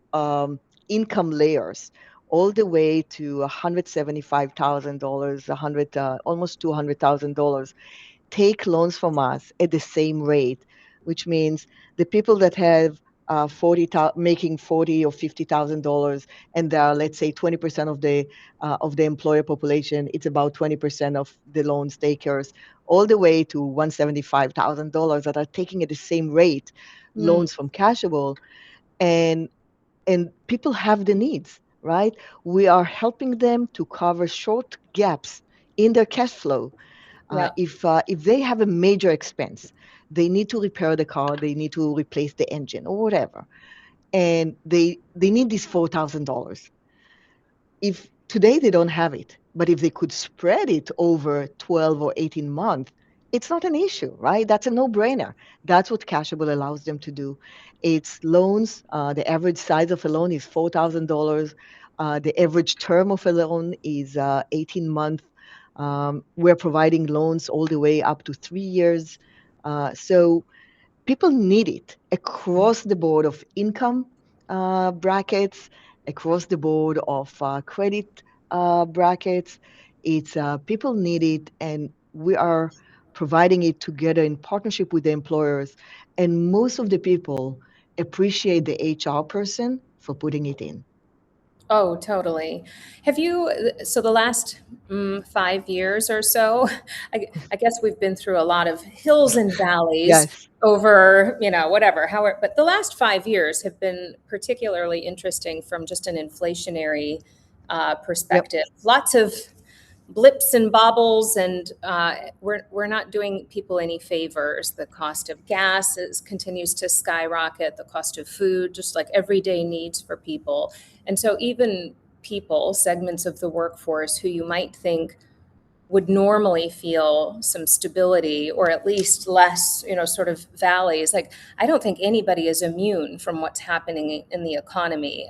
income layers, all the way to $175,000, almost $200,000, take loans from us at the same rate, which means the people that have making 40 or $50,000, and they are, let's say, 20% of the employer population. It's about 20% of the loans takers, all the way to $175,000 that are taking at the same rate Mm, loans from Cashable, and people have the needs, right? We are helping them to cover short gaps in their cash flow. yeah, If they have a major expense, they need to repair the car, they need to replace the engine or whatever, and they need this $4,000. If today they don't have it, but if they could spread it over 12 or 18 months, it's not an issue, right? That's a no-brainer. That's what Cashable allows them to do. It's loans. The average size of a loan is $4,000. The average term of a loan is 18 months. We're providing loans all the way up to 3 years. So people need it across the board of income brackets, across the board of credit brackets. It's people need it, and we are providing it together in partnership with the employers. And most of the people appreciate the HR person for putting it in. Oh, totally. Have you, so the last 5 years or so, I guess we've been through a lot of hills and valleys Yes. over, whatever, however, but the last 5 years have been particularly interesting from just an inflationary Yep. perspective. Lots of blips and bobbles, and we're not doing people any favors. The cost of gas continues to skyrocket, the cost of food, just like everyday needs for people. And so even people, segments of the workforce who you might think would normally feel some stability or at least less, sort of valleys. Like, I don't think anybody is immune from what's happening in the economy.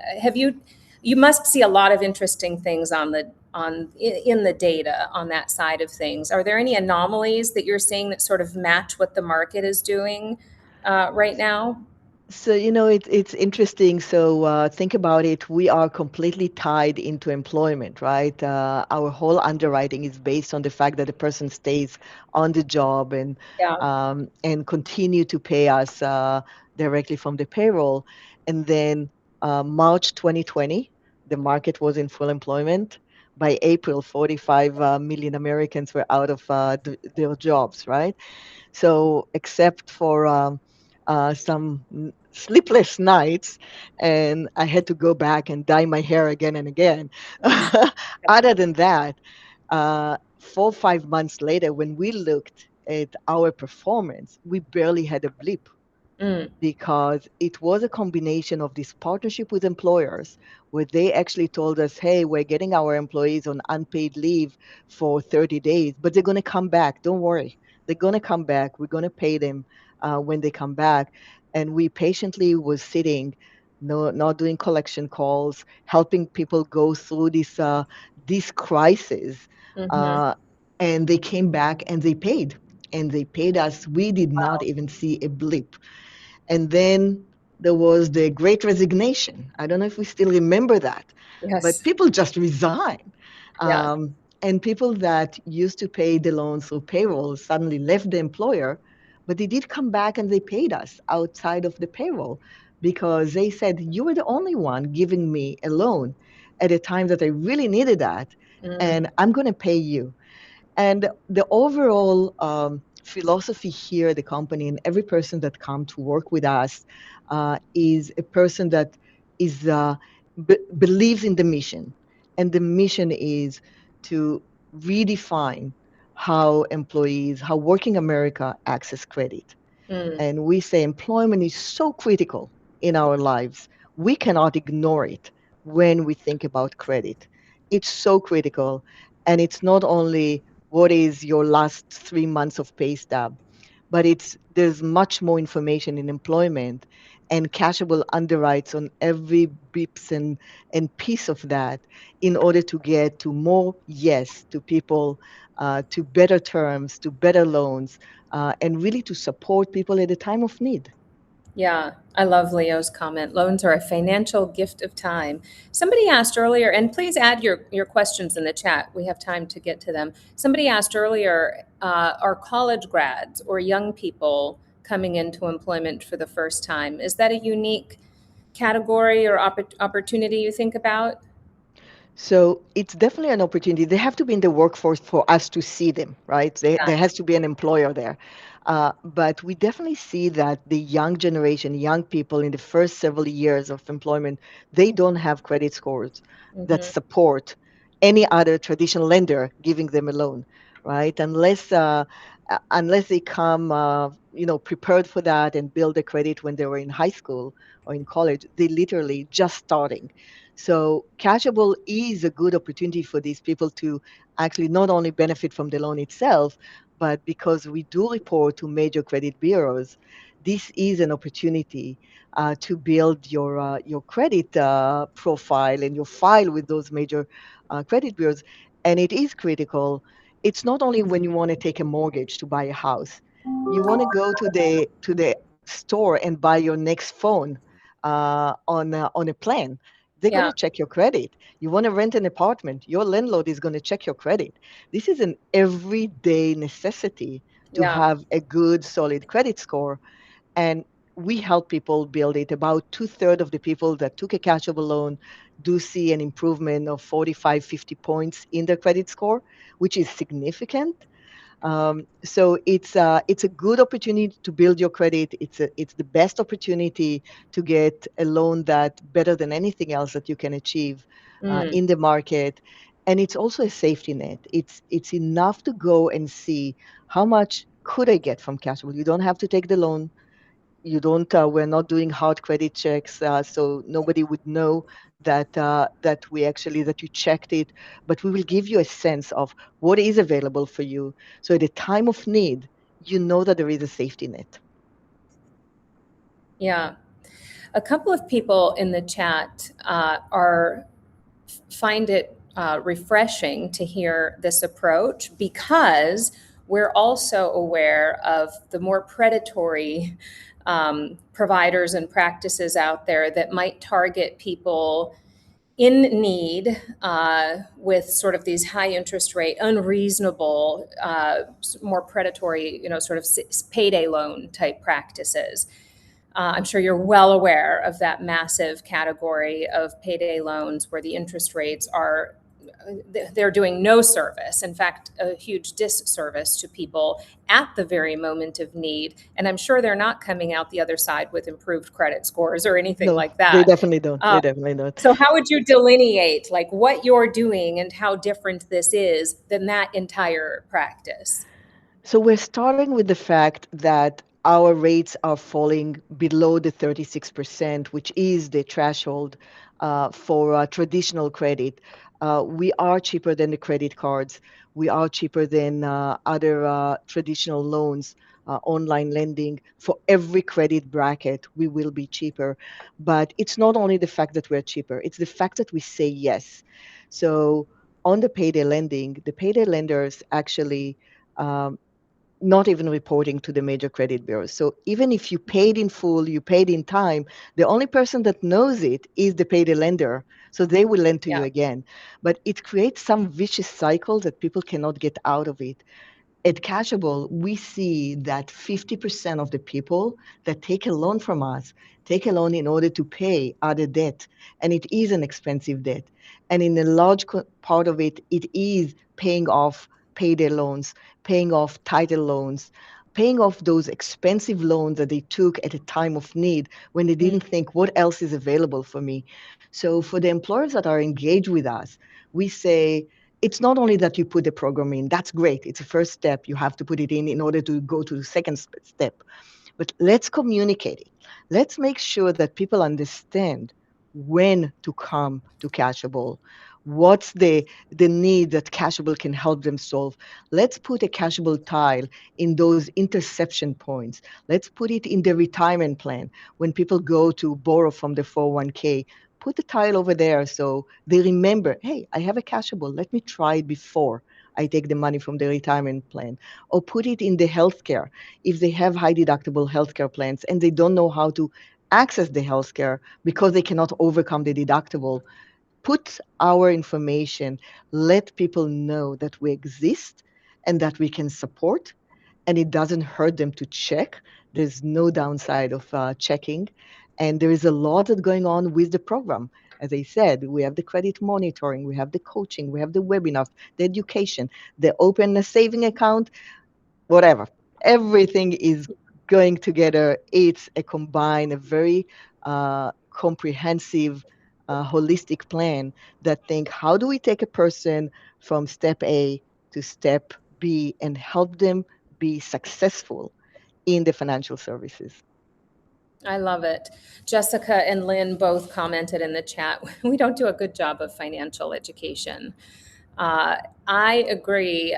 You must see a lot of interesting things in the data on that side of things. Are there any anomalies that you're seeing that sort of match what the market is doing right now? So, it's interesting. So, think about it. We are completely tied into employment, right? Our whole underwriting is based on the fact that the person stays on the job Yeah. and continue to pay us directly from the payroll. And then March 2020, the market was in full employment. By April, 45 million Americans were out of their jobs, right? So, except for some sleepless nights, and I had to go back and dye my hair again and again. Other than that, 4 or 5 months later, when we looked at our performance, we barely had a blip Mm, because it was a combination of this partnership with employers where they actually told us, hey, we're getting our employees on unpaid leave for 30 days, but they're going to come back. Don't worry. They're going to come back. We're going to pay them when they come back. And we patiently was sitting, no, not doing collection calls, helping people go through this crisis. hmm. Uh, and they came back and they paid. And they paid us. We did not even see a blip. And then there was the great resignation. I don't know if we still remember that, but Yes. people just resign. Yeah. And people that used to pay the loans through payroll suddenly left the employer, but they did come back and they paid us outside of the payroll because they said, you were the only one giving me a loan at a time that I really needed that, Mm, and I'm going to pay you. And the overall philosophy here at the company, and every person that come to work with us is a person that is believes in the mission, and the mission is to redefine how employees, how working America access credit. mm. And we say employment is so critical in our lives. We cannot ignore it when we think about credit. It's so critical. And it's not only what is your last 3 months of pay stub, but there's much more information in employment, and Cashable underwrites on every bips and piece of that in order to get to more yes to people, to better terms, to better loans, and really to support people at a time of need. Yeah, I love Leo's comment. Loans are a financial gift of time. Somebody asked earlier, and please add your questions in the chat. We have time to get to them. Somebody asked earlier, are college grads or young people coming into employment for the first time? Is that a unique category or opportunity you think about? So it's definitely an opportunity. They have to be in the workforce for us to see them, right? There has to be an employer there. But we definitely see that the young generation, young people in the first several years of employment, they don't have credit scores that Mm-hmm. support any other traditional lender giving them a loan, right? Unless they come, prepared for that and build a credit when they were in high school or in college, they literally just starting. So Cashable is a good opportunity for these people to actually not only benefit from the loan itself, but because we do report to major credit bureaus, this is an opportunity to build your credit profile and your file with those major credit bureaus. And it is critical. It's not only when you want to take a mortgage to buy a house. You want to go to the store and buy your next phone on a plan, they're going Yeah. to check your credit. You want to rent an apartment, your landlord is going to check your credit. This is an everyday necessity to Yeah. have a good, solid credit score. And we help people build it. About two-thirds of the people that took a cashable loan do see an improvement of 45, 50 points in their credit score, which is significant. So it's a good opportunity to build your credit. It's the best opportunity to get a loan that better than anything else that you can achieve Mm. in the market. And it's also a safety net. It's enough to go and see how much could I get from Cashable. You don't have to take the loan. You don't. We're not doing hard credit checks, so nobody would know that you checked it. But we will give you a sense of what is available for you. So at the time of need, you know that there is a safety net. Yeah. A couple of people in the chat are find it refreshing to hear this approach because we're also aware of the more predatory providers and practices out there that might target people in need with sort of these high interest rate, unreasonable, more predatory, sort of payday loan type practices. I'm sure you're well aware of that massive category of payday loans where the interest rates are, they're doing no service. In fact, a huge disservice to people at the very moment of need. And I'm sure they're not coming out the other side with improved credit scores or anything No, like they that. definitely don't. They definitely don't. So how would you delineate like what you're doing and how different this is than that entire practice? So we're starting with the fact that our rates are falling below the 36%, which is the threshold for traditional credit. We are cheaper than the credit cards. We are cheaper than other traditional loans, online lending. For every credit bracket, we will be cheaper. But it's not only the fact that we're cheaper, it's the fact that we say yes. So on the payday lenders actually um, not even reporting to the major credit bureaus. So even if you paid in full, you paid in time, the only person that knows it is the payday lender. So they will lend to you Yeah. again. But it creates some vicious cycle that people cannot get out of it. At Cashable, we see that 50% of the people that take a loan from us take a loan in order to pay other debt. And it is an expensive debt. And in a large part of it, it is paying off payday loans, paying off title loans, paying off those expensive loans that they took at a time of need when they didn't think, what else is available for me? So for the employers that are engaged with us, we say, it's not only that you put the program in, that's great. It's a first step. You have to put it in order to go to the second step. But let's communicate it. Let's make sure that people understand when to come to Cashable. What's the need that Cashable can help them solve? Let's put a Cashable tile in those interception points. Let's put it in the retirement plan. When people go to borrow from the 401k, put the tile over there so they remember, hey, I have a Cashable. Let me try it before I take the money from the retirement plan. Or put it in the healthcare. If they have high deductible healthcare plans and they don't know how to access the healthcare because they cannot overcome the deductible, put our information, let people know that we exist and that we can support, and it doesn't hurt them to check. There's no downside of checking. And there is a lot that's going on with the program. As I said, we have the credit monitoring, we have the coaching, we have the webinars, the education, the open a saving account, whatever. Everything is going together. It's a combined, a very comprehensive, holistic plan that think, how do we take a person from step A to step B and help them be successful in the financial services? I love it. Jessica and Lynn both commented in the chat. We don't do a good job of financial education. I agree.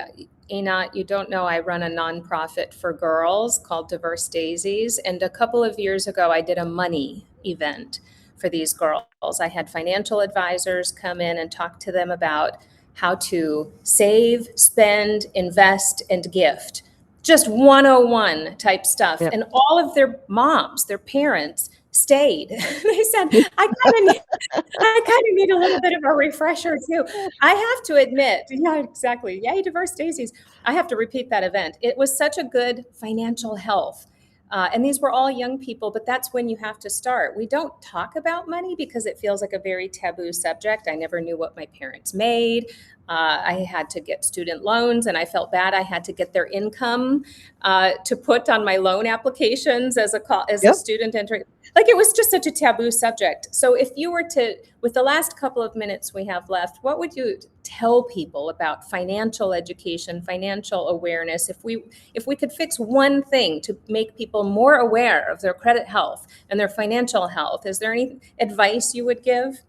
Einat, you don't know, I run a nonprofit for girls called Diverse Daisies. And a couple of years ago, I did a money event for these girls. I had financial advisors come in and talk to them about how to save, spend, invest, and gift just 101 type stuff. Yep. And all of their moms, their parents stayed. They said, I kind of need a little bit of a refresher too. I have to admit, yeah, exactly. Yay, diverse daisies. I have to repeat that event. It was such a good financial health. And these were all young people, but that's when you have to start. We don't talk about money because it feels like a very taboo subject. I never knew what my parents made. I had to get student loans, and I felt bad. I had to get their income to put on my loan applications as a Yep. student entering. Like, it was just such a taboo subject. So if you were to, with the last couple of minutes we have left, what would you tell people about financial education, financial awareness? If we could fix one thing to make people more aware of their credit health and their financial health, is there any advice you would give?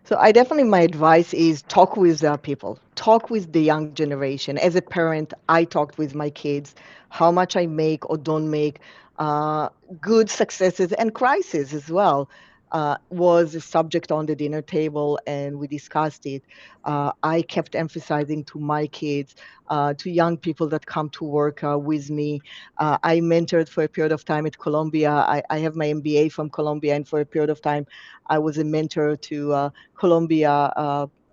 So my advice is talk with people, talk with the young generation. As a parent, I talked with my kids how much I make or don't make, uh, good successes and crises as well. Was a subject on the dinner table, and we discussed it. I kept emphasizing to my kids, to young people that come to work with me. I mentored for a period of time at Columbia. I have my MBA from Columbia, and for a period of time, I was a mentor to Columbia,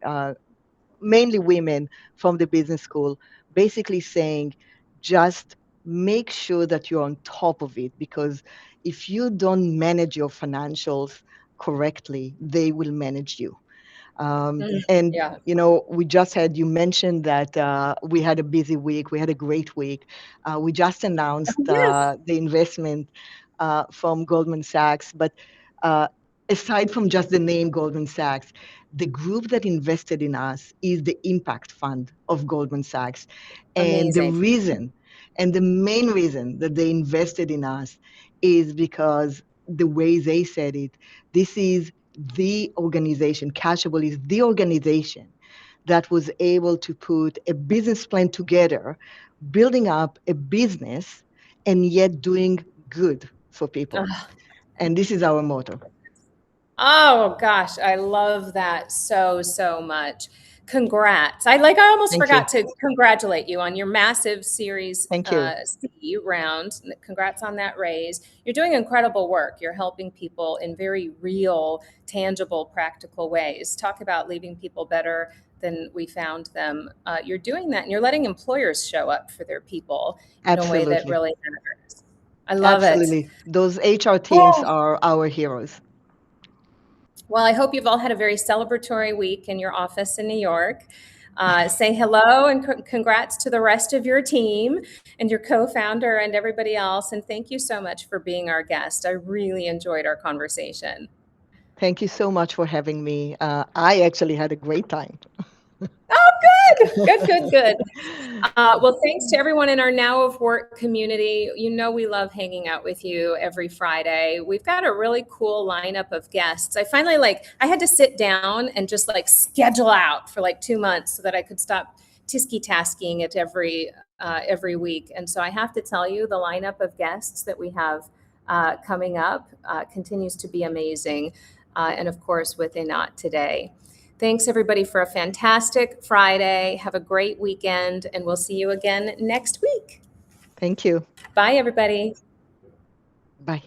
uh, mainly women from the business school, basically saying, just make sure that you're on top of it, because if you don't manage your financials correctly, they will manage you. And Yeah. we just had, you mentioned that we had a busy week. We had a great week. We just announced Yes. the investment from Goldman Sachs. But uh, aside from just the name Goldman Sachs, the group that invested in us is the Impact Fund of Goldman Sachs. And Amazing. the main reason that they invested in us is because the way they said it, this is the organization, Cashable is the organization that was able to put a business plan together, building up a business, and yet doing good for people. And this is our motto. Oh gosh, I love that so much. Congrats. I almost Thank you. forgot to congratulate you on your massive Series Thank you. C round. Congrats on that raise. You're doing incredible work. You're helping people in very real, tangible, practical ways. Talk about leaving people better than we found them. You're doing that, and you're letting employers show up for their people in a way that Absolutely. really matters. I love it. Absolutely. Those HR teams Oh, are our heroes. well, I hope you've all had a very celebratory week in your office in New York. Say hello and congrats to the rest of your team and your co-founder and everybody else. And thank you so much for being our guest. I really enjoyed our conversation. Thank you so much for having me. I actually had a great time. Oh, good. Well, thanks to everyone in our Now of Work community. You know, we love hanging out with you every Friday. We've got a really cool lineup of guests. I finally I had to sit down and just schedule out for 2 months so that I could stop tisky-tasking it every week. And so I have to tell you, the lineup of guests that we have coming up continues to be amazing. And of course, with Einat today. Thanks, everybody, for a fantastic Friday. Have a great weekend, and we'll see you again next week. Thank you. Bye, everybody. Bye.